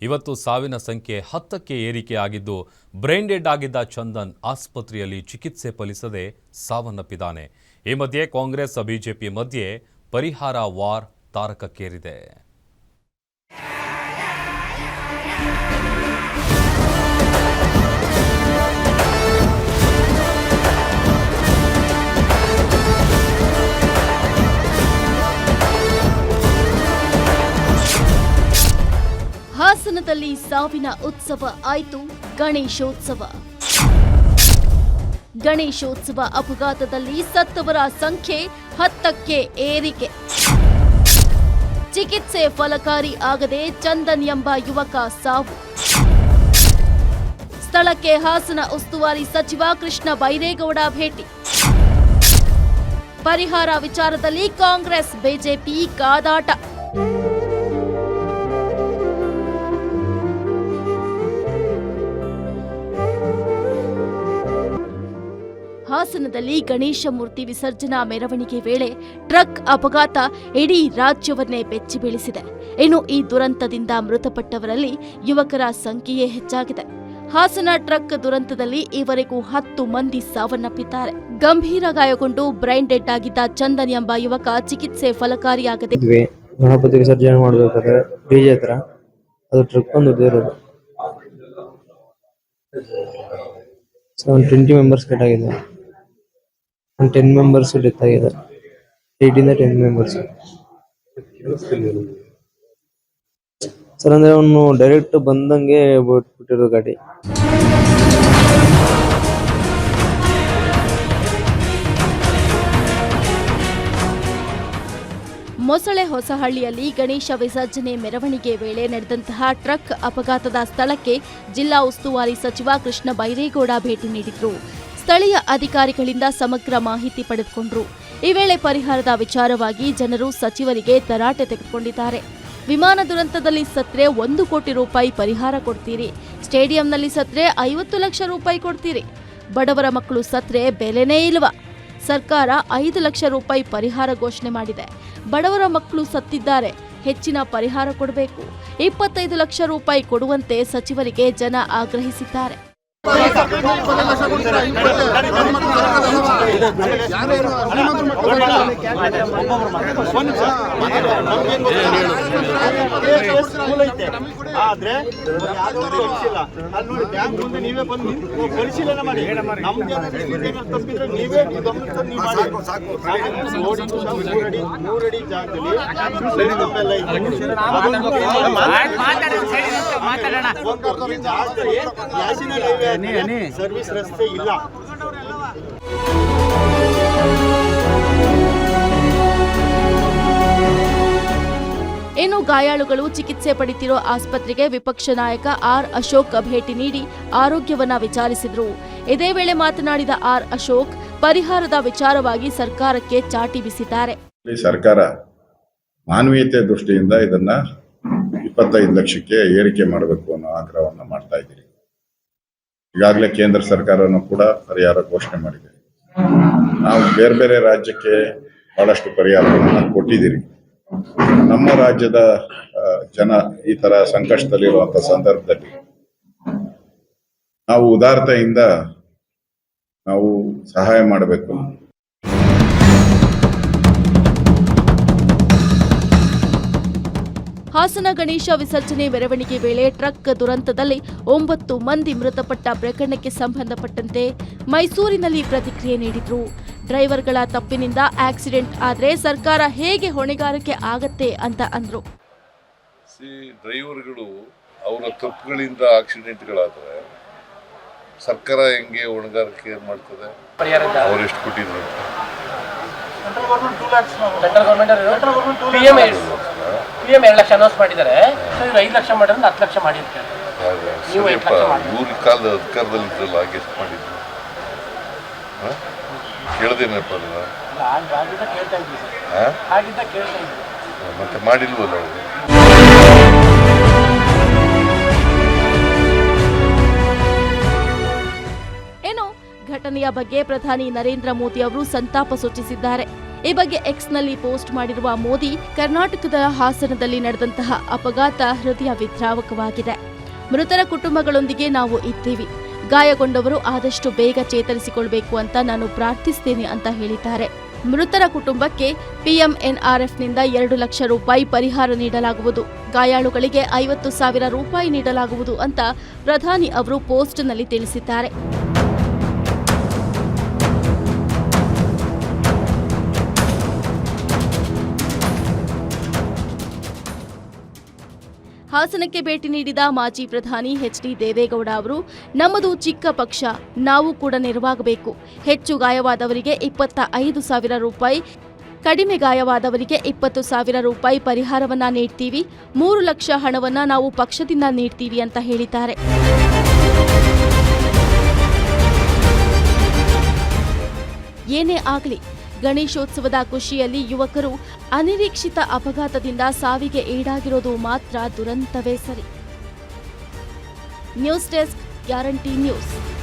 ಇವತ್ತು ಸಾವಿನ ಸಂಖ್ಯೆ 10ಕ್ಕೆ ಏರಿಕೆ ಆಗಿದ್ದು ಬ್ರೈನ್ ಡೆಡ್ ಆಗಿದ್ದ ಚಂದನ್ ಆಸ್ಪತ್ರೆಯಲ್ಲಿ ಚಿಕಿತ್ಸೆ ಫಲಿಸದೆ ಸಾವನ್ನಪ್ಪಿದ್ದಾನೆ. ಈ ಮಧ್ಯೆ ಕಾಂಗ್ರೆಸ್ ಬಿಜೆಪಿ ಮಧ್ಯೆ ಪರಿಹಾರ ವಾರ್ ತಾರಕಕ್ಕೇರಿದೆ. ಹಾಸನದಲ್ಲಿ ಸಾವಿನ ಉತ್ಸವ ಆಯಿತು ಗಣೇಶೋತ್ಸವ. ಗಣೇಶೋತ್ಸವ ಅಪಘಾತದಲ್ಲಿ ಸತ್ತವರ ಸಂಖ್ಯೆ 10ಕ್ಕೆ ಏರಿಕೆ. ಚಿಕಿತ್ಸೆ ಫಲಕಾರಿ ಆಗದೆ ಚಂದನ್ ಎಂಬ ಯುವಕ ಸಾವು. ಸ್ಥಳಕ್ಕೆ ಹಾಸನ ಉಸ್ತುವಾರಿ ಸಚಿವ ಕೃಷ್ಣ ಬೈರೇಗೌಡ ಭೇಟಿ. ಪರಿಹಾರ ವಿಚಾರದಲ್ಲಿ ಕಾಂಗ್ರೆಸ್ ಬಿಜೆಪಿ ಕಾದಾಟ. ಹಾಸನದಲ್ಲಿ ಗಣೇಶ ಮೂರ್ತಿ ವಿಸರ್ಜನಾ ಮೆರವಣಿಗೆ ವೇಳೆ ಟ್ರಕ್ ಅಪಘಾತ ಇಡೀ ರಾಜ್ಯವನ್ನೇ ಬೆಚ್ಚಿ ಬೀಳಿಸಿದೆ. ಇನ್ನು ಈ ದುರಂತದಿಂದ ಮೃತಪಟ್ಟವರಲ್ಲಿ ಯುವಕರ ಸಂಖ್ಯೆಯೇ ಹೆಚ್ಚಾಗಿದೆ. ಹಾಸನ ಟ್ರಕ್ ದುರಂತದಲ್ಲಿ ಈವರೆಗೂ 10 ಮಂದಿ ಸಾವನ್ನಪ್ಪಿದ್ದಾರೆ. ಗಂಭೀರ ಗಾಯಗೊಂಡು ಬ್ರೈನ್ ಡೆಡ್ ಆಗಿದ್ದ ಚಂದನ್ ಎಂಬ ಯುವಕ ಚಿಕಿತ್ಸೆ ಫಲಕಾರಿಯಾಗದೆ ಗಣಪತಿ ವಿಸರ್ಜನೆ ಮಾಡಬೇಕಾದ್ರೆ ಡಿಜೆ ಹತ್ರ ಅದು ಟ್ರಕ್ ಒಂದು ಇರೋದು 20 ಮೆಂಬರ್ಸ್ ಕಟ್ ಆಗಿದೆ. 10 ಮೆಂಬರ್ಸ್ ಡೆತ್ ಆಗಿದೆ. 8 ಇಂದ 10 ಮೆಂಬರ್ಸ್ ಸರ್. ಅಂದ್ರೆ ಅವನು ಡೈರೆಕ್ಟ್ ಬಂದಂಗೆ ಬಿಟ್ಟಿರೋ ಗಾಡಿ. ಮೊಸಳೆ ಹೊಸಹಳ್ಳಿಯಲ್ಲಿ ಗಣೇಶ ವಿಸರ್ಜನೆ ಮೆರವಣಿಗೆ ವೇಳೆ ನಡೆದಂತಹ ಟ್ರಕ್ ಅಪಘಾತದ ಸ್ಥಳಕ್ಕೆ ಜಿಲ್ಲಾ ಉಸ್ತುವಾರಿ ಸಚಿವ ಕೃಷ್ಣ ಬೈರೇಗೌಡ ಭೇಟಿ ನೀಡಿದ್ರು. ಸ್ಥಳೀಯ ಅಧಿಕಾರಿಗಳಿಂದ ಸಮಗ್ರ ಮಾಹಿತಿ ಪಡೆದುಕೊಂಡ್ರು. ಈ ವೇಳೆ ಪರಿಹಾರದ ವಿಚಾರವಾಗಿ ಜನರು ಸಚಿವರಿಗೆ ತರಾಟೆ ತೆಗೆದುಕೊಂಡಿದ್ದಾರೆ. ವಿಮಾನ ದುರಂತದಲ್ಲಿ ಸತ್ರೆ 1 ಕೋಟಿ ರೂಪಾಯಿ ಪರಿಹಾರ ಕೊಡ್ತೀರಿ, ಸ್ಟೇಡಿಯಂನಲ್ಲಿ ಸತ್ರೆ 50 ಲಕ್ಷ ರೂಪಾಯಿ ಕೊಡ್ತೀರಿ, ಬಡವರ ಮಕ್ಕಳು ಸತ್ರೆ ಬೆಲೆನೇ ಇಲ್ವಾ? ಸರ್ಕಾರ 5 ಲಕ್ಷ ರೂಪಾಯಿ ಪರಿಹಾರ ಘೋಷಣೆ ಮಾಡಿದೆ. ಬಡವರ ಮಕ್ಕಳು ಸತ್ತಿದ್ದಾರೆ, ಹೆಚ್ಚಿನ ಪರಿಹಾರ ಕೊಡಬೇಕು. 25 ಲಕ್ಷ ರೂಪಾಯಿ ಕೊಡುವಂತೆ ಸಚಿವರಿಗೆ ಜನ ಆಗ್ರಹಿಸಿದ್ದಾರೆ. ಆದ್ರೆ ಮುಂದೆ ನೀವೇ ಬಂದು ಪರಿಶೀಲನೆ ಮಾಡಿ ತಪ್ಪಿದ್ರೆ ನೀವೇ ಮೂರಡಿ ಜಾಗದಲ್ಲಿ ಸರ್ವಿಸ್ ರಸ್ತೆ ಇಲ್ಲ. ಇನ್ನು ಗಾಯಾಳುಗಳು ಚಿಕಿತ್ಸೆ ಪಡೆಯುತ್ತಿರೋ ಆಸ್ಪತ್ರೆಗೆ ವಿಪಕ್ಷ ನಾಯಕ ಆರ್ ಅಶೋಕ್ ಭೇಟಿ ನೀಡಿ ಆರೋಗ್ಯವನ್ನ ವಿಚಾರಿಸಿದ್ರು. ಇದೇ ವೇಳೆ ಮಾತನಾಡಿದ ಆರ್ ಅಶೋಕ್ ಪರಿಹಾರದ ವಿಚಾರವಾಗಿ ಸರ್ಕಾರಕ್ಕೆ ಚಾಟಿ ಬೀಸಿದ್ದಾರೆ. ಸರ್ಕಾರ ಮಾನವೀಯತೆ ದೃಷ್ಟಿಯಿಂದ ಇದನ್ನ 25 ಲಕ್ಷಕ್ಕೆ ಏರಿಕೆ ಮಾಡಬೇಕು ಅನ್ನೋ ಆಗ್ರಹವನ್ನ ಮಾಡ್ತಾ ಇದ್ದೀರಿ. ಈಗಾಗಲೇ ಕೇಂದ್ರ ಸರ್ಕಾರನೂ ಕೂಡ ಪರಿಹಾರ ಘೋಷಣೆ ಮಾಡಿದೆ. ನಾವು ಬೇರೆ ಬೇರೆ ರಾಜ್ಯಕ್ಕೆ ಬಹಳಷ್ಟು ಪರಿಹಾರಗಳನ್ನು ಕೊಟ್ಟಿದ್ದೀರಿ. ನಮ್ಮ ರಾಜ್ಯದ ಜನ ಈ ತರ ಸಂಕಷ್ಟದಲ್ಲಿರುವಂತ ಸಂದರ್ಭದಲ್ಲಿ ನಾವು ಉದಾರತೆಯಿಂದ ನಾವು ಸಹಾಯ ಮಾಡಬೇಕು. ಹಾಸನ ಗಣೇಶ ವಿಸರ್ಜನೆ ಮೆರವಣಿಗೆ ವೇಳೆ ಟ್ರಕ್ ದುರಂತದಲ್ಲಿ 9 ಮಂದಿ ಮೃತಪಟ್ಟ ಪ್ರಕರಣಕ್ಕೆ ಸಂಬಂಧಪಟ್ಟಂತೆ ಮೈಸೂರಿನಲ್ಲಿ ಪ್ರತಿಕ್ರಿಯೆ ನೀಡಿದ್ರು. ಡ್ರೈವರ್ಗಳ ತಪ್ಪಿನಿಂದ ಆಕ್ಸಿಡೆಂಟ್ ಆದ್ರೆ ಸರ್ಕಾರ ಹೇಗೆ ಹೊಣೆಗಾರಿಕೆ ಆಗತ್ತೆ ಅಂತ ಅಂದ್ರು. ಡ್ರೈವರ್ಗಳು ಅವರ ತಪ್ಪುಗಳಿಂದ ಆಕ್ಸಿಡೆಂಟ್ಗಳಾದ್ರೆ ಸರ್ಕಾರ ಹೆಂಗೆ ಹೊಣೆಗಾರಿಕೆ ಮಾಡ್ತದೆ? ಅವರೆಷ್ಟು ಕೊಟ್ಟಿದ್ರು? PM 2 ಲಕ್ಷ ಅನೌನ್ಸ್ ಮಾಡಿದ್ದಾರೆ. 5 ಲಕ್ಷ ಮಾಡಿದ್ರೆ 10 ಲಕ್ಷ ಮಾಡಿರ್ತಾರೆ. ಇವ್ರ ಕಾಲದ ಅಧಿಕಾರದಲ್ಲಿ ಇದ್ರಲ್ಲ, ಹಾಗೆ ಎಷ್ಟು ಮಾಡಿದ್ರು ಕೇಳದೇನಪ್ಪ? ಮತ್ತೆ ಮಾಡಿಲ್ವಲ್ಲ ಅವರು. ಏನು ಘಟನೆಯ ಬಗ್ಗೆ ಪ್ರಧಾನಿ ನರೇಂದ್ರ ಮೋದಿ ಅವರು ಸಂತಾಪ ಸೂಚಿಸಿದ್ದಾರೆ. ಈ ಬಗ್ಗೆ ಎಕ್ಸ್ನಲ್ಲಿ ಪೋಸ್ಟ್ ಮಾಡಿರುವ ಮೋದಿ, ಕರ್ನಾಟಕದ ಹಾಸನದಲ್ಲಿ ನಡೆದಂತಹ ಅಪಘಾತ ಹೃದಯ ವಿದ್ರಾವಕವಾಗಿದೆ. ಮೃತರ ಕುಟುಂಬಗಳೊಂದಿಗೆ ನಾವು ಇದ್ದೀವಿ. ಗಾಯಗೊಂಡವರು ಆದಷ್ಟು ಬೇಗ ಚೇತರಿಸಿಕೊಳ್ಬೇಕು ಅಂತ ನಾನು ಪ್ರಾರ್ಥಿಸ್ತೇನೆ ಅಂತ ಹೇಳಿದ್ದಾರೆ. ಮೃತರ ಕುಟುಂಬಕ್ಕೆ PMNRFನಿಂದ 2 ಲಕ್ಷ ರೂಪಾಯಿ ಪರಿಹಾರ ನೀಡಲಾಗುವುದು. ಗಾಯಾಳುಗಳಿಗೆ 50,000 ರೂಪಾಯಿ ನೀಡಲಾಗುವುದು ಅಂತ ಪ್ರಧಾನಿ ಅವರು ಪೋಸ್ಟ್ನಲ್ಲಿ ತಿಳಿಸಿದ್ದಾರೆ. ಹಾಸನಕ್ಕೆ ಭೇಟಿ ನೀಡಿದ ಮಾಜಿ ಪ್ರಧಾನಿ HD ದೇವೇಗೌಡ ಅವರು, ನಮ್ಮದು ಚಿಕ್ಕ ಪಕ್ಷ, ನಾವು ಕೂಡ ನೆರವಾಗಬೇಕು. ಹೆಚ್ಚು ಗಾಯವಾದವರಿಗೆ 25,000 ರೂಪಾಯಿ, ಕಡಿಮೆ ಗಾಯವಾದವರಿಗೆ 20,000 ರೂಪಾಯಿ ಪರಿಹಾರವನ್ನ ನೀಡ್ತೀವಿ. 3 ಲಕ್ಷ ಹಣವನ್ನ ನಾವು ಪಕ್ಷದಿಂದ ನೀಡ್ತೀವಿ ಅಂತ ಹೇಳಿದ್ದಾರೆ. ಏನೇ ಆಗಲಿ, ಗಣೇಶೋತ್ಸವದ ಖುಷಿಯಲ್ಲಿ ಯುವಕರು ಅನಿರೀಕ್ಷಿತ ಅಪಘಾತದಿಂದ ಸಾವಿಗೆ ಈಡಾಗಿರೋದು ಮಾತ್ರ ದುರಂತವೇ ಸರಿ. News desk, guarantee news.